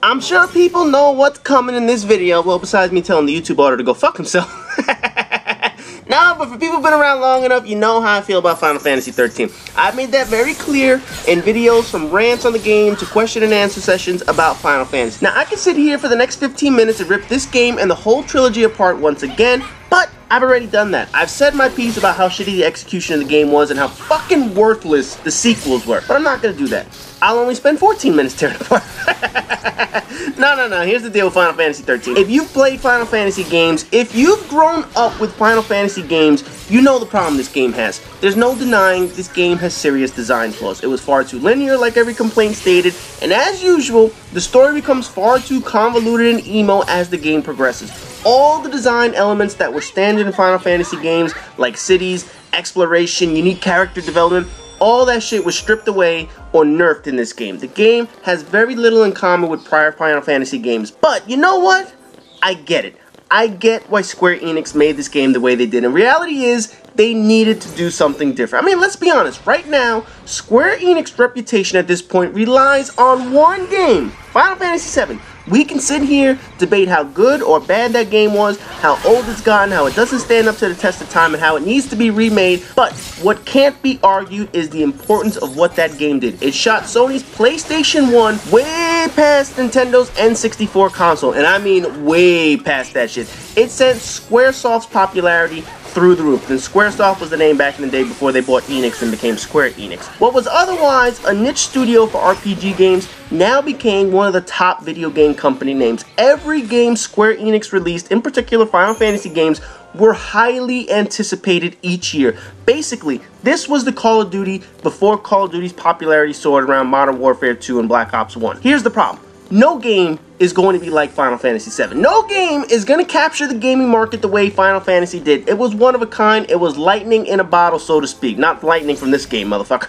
I'm sure people know what's coming in this video, well, besides me telling the YouTube auditor to go fuck himself. No, but for people who've been around long enough, you know how I feel about Final Fantasy 13. I've made that very clear in videos from rants on the game to question and answer sessions about Final Fantasy. Now, I can sit here for the next 15 minutes and rip this game and the whole trilogy apart once again, but I've already done that. I've said my piece about how shitty the execution of the game was and how fucking worthless the sequels were, but I'm not gonna do that. I'll only spend 14 minutes tearing it apart. No, here's the deal with Final Fantasy 13. If you've played Final Fantasy games, if you've grown up with Final Fantasy games, you know the problem this game has. There's no denying this game has serious design flaws. It was far too linear, like every complaint stated, and as usual, the story becomes far too convoluted and emo as the game progresses. All the design elements that were standard in Final Fantasy games, like cities, exploration, unique character development, all that shit was stripped away or nerfed in this game. The game has very little in common with prior Final Fantasy games, but you know what? I get it. I get why Square Enix made this game the way they did. And reality is, they needed to do something different. I mean, let's be honest. Right now, Square Enix's reputation at this point relies on one game, Final Fantasy VII. We can sit here, debate how good or bad that game was, how old it's gotten, how it doesn't stand up to the test of time, and how it needs to be remade, but what can't be argued is the importance of what that game did. It shot Sony's PlayStation 1 way past Nintendo's N64 console, and I mean way past that shit. It sent Squaresoft's popularity through the roof. And Squaresoft was the name back in the day before they bought Enix and became Square Enix. What was otherwise a niche studio for RPG games now became one of the top video game company names. Every game Square Enix released, in particular Final Fantasy games, were highly anticipated each year. Basically, this was the Call of Duty before Call of Duty's popularity soared around Modern Warfare 2 and Black Ops 1. Here's the problem. No game is going to be like Final Fantasy VII. No game is going to capture the gaming market the way Final Fantasy did. It was one of a kind. It was lightning in a bottle, so to speak. Not lightning from this game, motherfucker.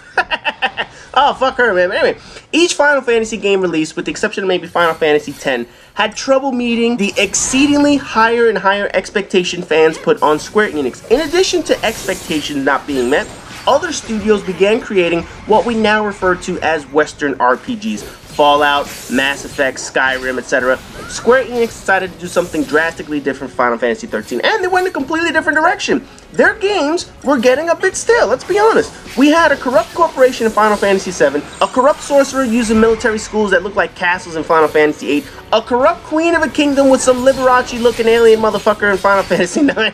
Oh, fuck her, man. But anyway, each Final Fantasy game released, with the exception of maybe Final Fantasy X, had trouble meeting the exceedingly higher and higher expectation fans put on Square Enix. In addition to expectations not being met, other studios began creating what we now refer to as Western RPGs. Fallout, Mass Effect, Skyrim, etc. Square Enix decided to do something drastically different for Final Fantasy 13, and they went in a completely different direction. Their games were getting a bit stale, let's be honest. We had a corrupt corporation in Final Fantasy VII, a corrupt sorcerer using military schools that looked like castles in Final Fantasy VIII, a corrupt queen of a kingdom with some Liberace-looking alien motherfucker in Final Fantasy IX.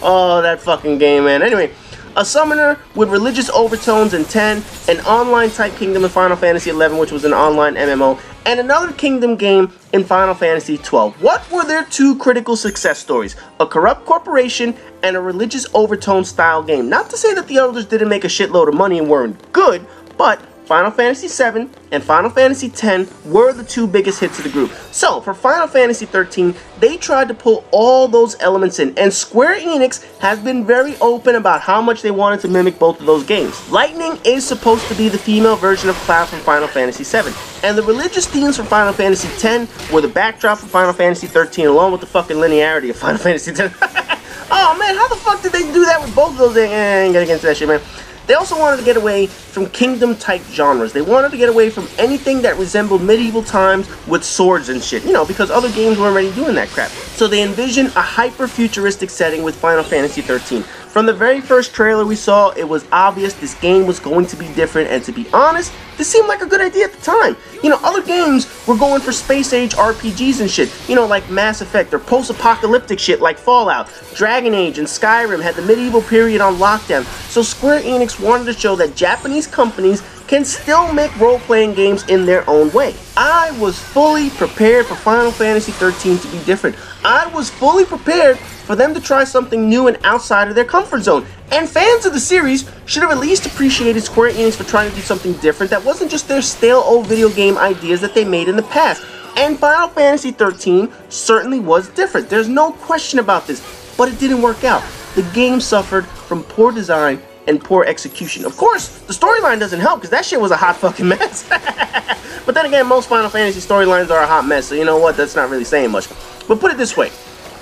Oh, that fucking game, man. Anyway, a summoner with religious overtones in 10, an online type kingdom in Final Fantasy XI, which was an online MMO, and another kingdom game in Final Fantasy XII. What were their two critical success stories? A corrupt corporation and a religious overtone style game. Not to say that the others didn't make a shitload of money and weren't good, but Final Fantasy VII and Final Fantasy X were the two biggest hits of the group. So, for Final Fantasy 13, they tried to pull all those elements in, and Square Enix has been very open about how much they wanted to mimic both of those games. Lightning is supposed to be the female version of Cloud from Final Fantasy VII, and the religious themes for Final Fantasy X were the backdrop for Final Fantasy 13, along with the fucking linearity of Final Fantasy X. Oh man, how the fuck did they do that with both of those? I ain't gonna get into that shit, man. They also wanted to get away from kingdom-type genres. They wanted to get away from anything that resembled medieval times with swords and shit, you know, because other games weren't already doing that crap. So they envisioned a hyper-futuristic setting with Final Fantasy 13. From the very first trailer we saw, it was obvious this game was going to be different, and to be honest, this seemed like a good idea at the time. You know, other games were going for space-age RPGs and shit, you know, like Mass Effect, or post-apocalyptic shit like Fallout. Dragon Age and Skyrim had the medieval period on lockdown, so Square Enix wanted to show that Japanese companies can still make role-playing games in their own way. I was fully prepared for Final Fantasy 13 to be different. I was fully prepared for them to try something new and outside of their comfort zone. And fans of the series should have at least appreciated Square Enix for trying to do something different that wasn't just their stale old video game ideas that they made in the past. And Final Fantasy 13 certainly was different. There's no question about this, but it didn't work out. The game suffered from poor design and poor execution. Of course, the storyline doesn't help because that shit was a hot fucking mess. But then again, most Final Fantasy storylines are a hot mess, so you know what, that's not really saying much. But put it this way,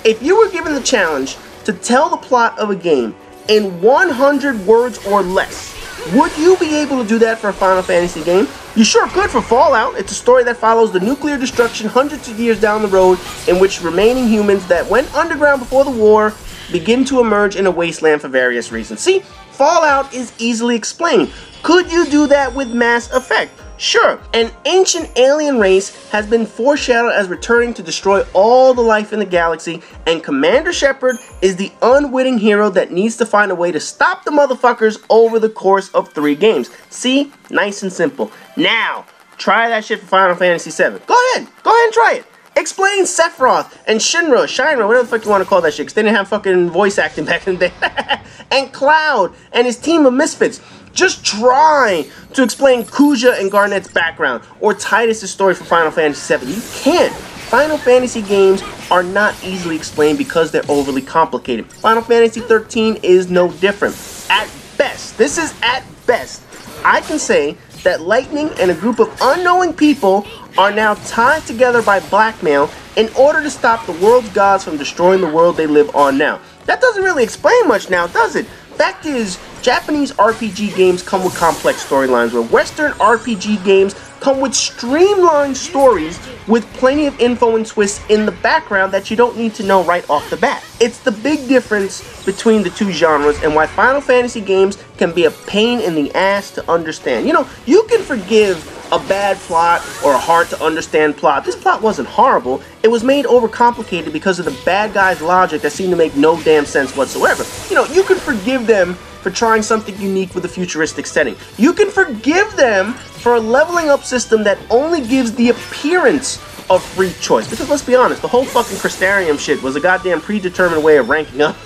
if you were given the challenge to tell the plot of a game in 100 words or less, Would you be able to do that for a Final Fantasy game? You sure could for Fallout. It's a story that follows the nuclear destruction hundreds of years down the road, in which remaining humans that went underground before the war begin to emerge in a wasteland for various reasons. See, Fallout is easily explained. Could you do that with Mass Effect? Sure, an ancient alien race has been foreshadowed as returning to destroy all the life in the galaxy, and Commander Shepard is the unwitting hero that needs to find a way to stop the motherfuckers over the course of 3 games. See? Nice and simple. Now, try that shit for Final Fantasy VII. Go ahead and try it. Explain Sephiroth and Shinra, whatever the fuck you want to call that shit, because they didn't have fucking voice acting back in the day. And Cloud and his team of misfits. Just try to explain Kuja and Garnet's background, or Titus' story for Final Fantasy VII. You can't. Final Fantasy games are not easily explained because they're overly complicated. Final Fantasy XIII is no different. At best, this is at best, I can say that Lightning and a group of unknowing people are now tied together by blackmail in order to stop the world's gods from destroying the world they live on now. That doesn't really explain much now, does it? Fact is, Japanese RPG games come with complex storylines, where Western RPG games come with streamlined stories with plenty of info and twists in the background that you don't need to know right off the bat. It's the big difference between the two genres, and why Final Fantasy games can be a pain in the ass to understand. You know, you can forgive a bad plot or a hard to understand plot. This plot wasn't horrible. It was made overcomplicated because of the bad guy's logic that seemed to make no damn sense whatsoever. You know, you can forgive them for trying something unique with a futuristic setting. You can forgive them for a leveling up system that only gives the appearance of free choice. Because let's be honest, the whole fucking Crystarium shit was a goddamn predetermined way of ranking up.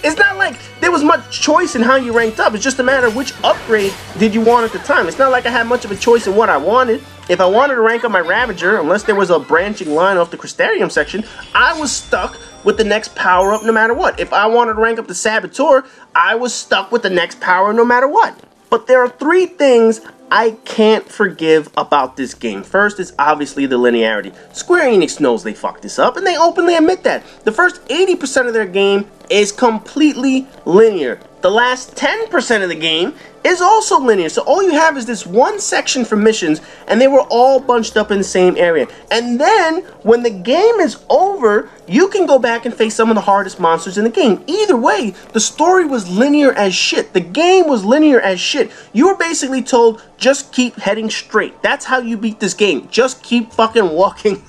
It's not like there was much choice in how you ranked up. It's just a matter of which upgrade did you want at the time. It's not like I had much of a choice in what I wanted. If I wanted to rank up my Ravager, unless there was a branching line off the Crystarium section, I was stuck with the next power up no matter what. If I wanted to rank up the Saboteur, I was stuck with the next power no matter what. But there are 3 things I can't forgive about this game. First is obviously the linearity. Square Enix knows they fucked this up, and they openly admit that. The first 80% of their game is completely linear. The last 10% of the game is also linear. So all you have is this one section for missions, and they were all bunched up in the same area. And then, when the game is over, you can go back and face some of the hardest monsters in the game. Either way, the story was linear as shit. The game was linear as shit. You were basically told, just keep heading straight. That's how you beat this game. Just keep fucking walking.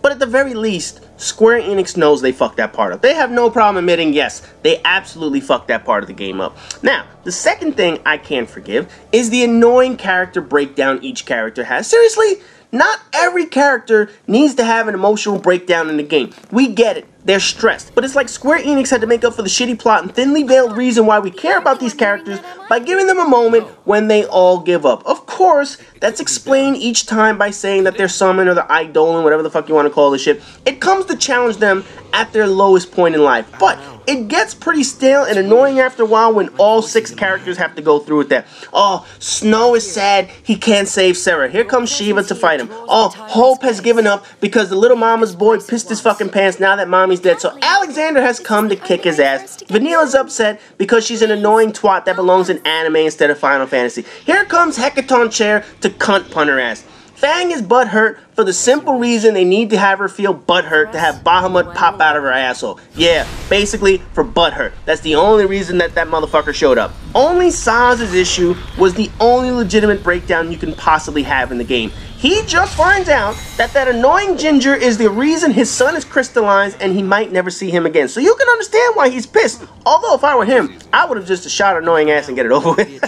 But at the very least, Square Enix knows they fucked that part up. They have no problem admitting, yes, they absolutely fucked that part of the game up. Now, the second thing I can't forgive is the annoying character breakdown each character has. Seriously, not every character needs to have an emotional breakdown in the game. We get it. They're stressed. But it's like Square Enix had to make up for the shitty plot and thinly veiled reason why we care about these characters by giving them a moment when they all give up. Of course, that's explained each time by saying that they're summoned or the Eidolon, whatever the fuck you want to call this shit. It comes to challenge them at their lowest point in life. But it gets pretty stale and annoying after a while when all 6 characters have to go through with that. Oh, Snow is sad he can't save Sarah. Here comes Shiva to fight him. Oh, Hope has given up because the little mama's boy pissed his fucking pants now that mommy's dead. So Alexander has come to kick his ass. Vanilla's upset because she's an annoying twat that belongs in anime instead of Final Fantasy. Here comes Hecaton Chair to cunt pun her ass. Fang is butthurt for the simple reason they need to have her feel butthurt to have Bahamut pop out of her asshole. Yeah, basically for butthurt. That's the only reason that motherfucker showed up. Only Saz's issue was the only legitimate breakdown you can possibly have in the game. He just finds out that that annoying ginger is the reason his son is crystallized and he might never see him again. So you can understand why he's pissed. Although if I were him, I would have just shot annoying ass and get it over with.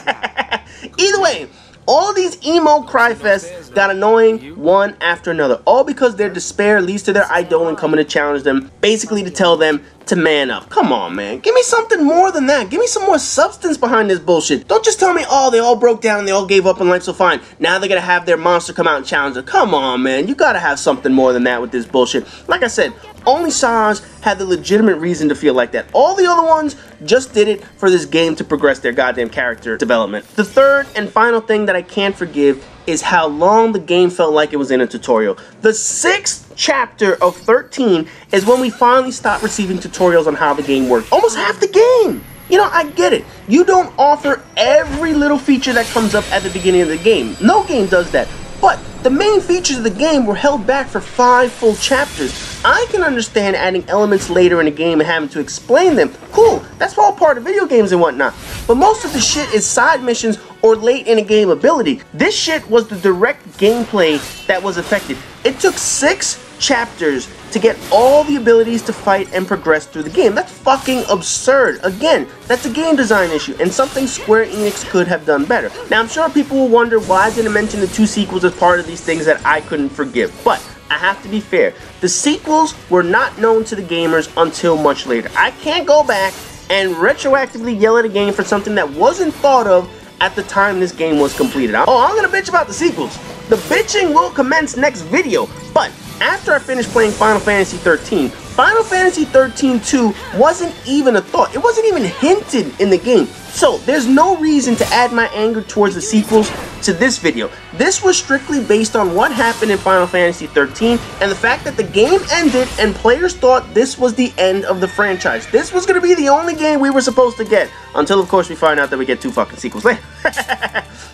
Either way, all these emo cryfests got annoying one after another, all because their despair leads to their Eidolon coming to challenge them, basically to tell them to man up. Come on, man. Give me something more than that. Give me some more substance behind this bullshit. Don't just tell me, oh, they all broke down and they all gave up and life's so fine. Now they're gonna have their monster come out and challenge them. Come on, man. You gotta have something more than that with this bullshit. Like I said, only Saz had the legitimate reason to feel like that. All the other ones just did it for this game to progress their goddamn character development. The third and final thing that I can't forgive is how long the game felt like it was in a tutorial. The 6th chapter of 13 is when we finally stopped receiving tutorials on how the game worked. Almost half the game! You know, I get it. You don't offer every little feature that comes up at the beginning of the game. No game does that. But the main features of the game were held back for 5 full chapters. I can understand adding elements later in the game and having to explain them. Cool, that's all part of video games and whatnot. But most of the shit is side missions or late in a game ability. This shit was the direct gameplay that was affected. It took 6 chapters to get all the abilities to fight and progress through the game. That's fucking absurd. Again, that's a game design issue and something Square Enix could have done better. Now, I'm sure people will wonder why I didn't mention the 2 sequels as part of these things that I couldn't forgive, but I have to be fair. The sequels were not known to the gamers until much later. I can't go back and retroactively yell at a game for something that wasn't thought of at the time this game was completed. Oh, I'm gonna bitch about the sequels. The bitching will commence next video, but after I finished playing Final Fantasy 13, Final Fantasy 13-2 wasn't even a thought. It wasn't even hinted in the game. So there's no reason to add my anger towards the sequels to this video. This was strictly based on what happened in Final Fantasy 13 and the fact that the game ended and players thought this was the end of the franchise. This was going to be the only game we were supposed to get, until of course we find out that we get 2 fucking sequels later.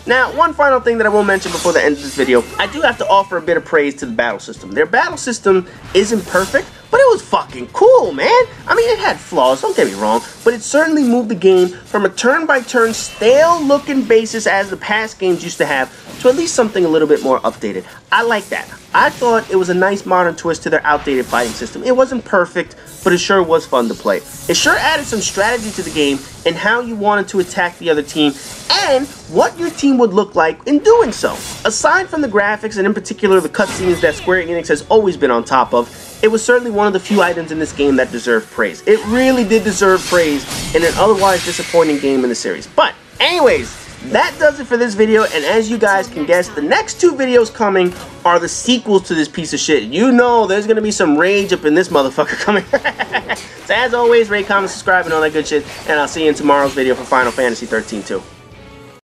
Now, one final thing that I will mention before the end of this video, I do have to offer a bit of praise to the battle system. Their battle system isn't perfect, but it was fucking cool, man. I mean, it had flaws, don't get me wrong, but it certainly moved the game from a turn-by-turn, stale-looking basis as the past games used to have to at least something a little bit more updated. I like that. I thought it was a nice modern twist to their outdated fighting system. It wasn't perfect, but it sure was fun to play. It sure added some strategy to the game and how you wanted to attack the other team and what your team would look like in doing so. Aside from the graphics and in particular the cutscenes that Square Enix has always been on top of, it was certainly one of the few items in this game that deserved praise. It really did deserve praise in an otherwise disappointing game in the series. But anyways, that does it for this video, and as you guys can guess, the next 2 videos coming are the sequels to this piece of shit. You know there's gonna be some rage up in this motherfucker coming. So as always, rate, comment, subscribe, and all that good shit, and I'll see you in tomorrow's video for Final Fantasy 13 too.